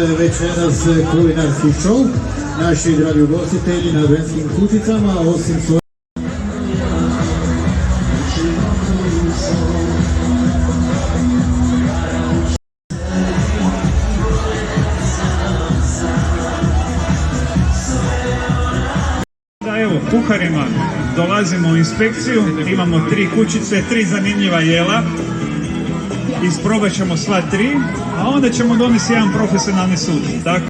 večeras kulinarski šou. Naši dragi ugostitelji na adventskim kućicama, osim svojih Evo, kuharima dolazimo u inspekciju, imamo 3 kućice, 3 zanimljiva jela. Isprobat ćemo sva 3, a onda ćemo donesti jedan profesionalni sud. Tako.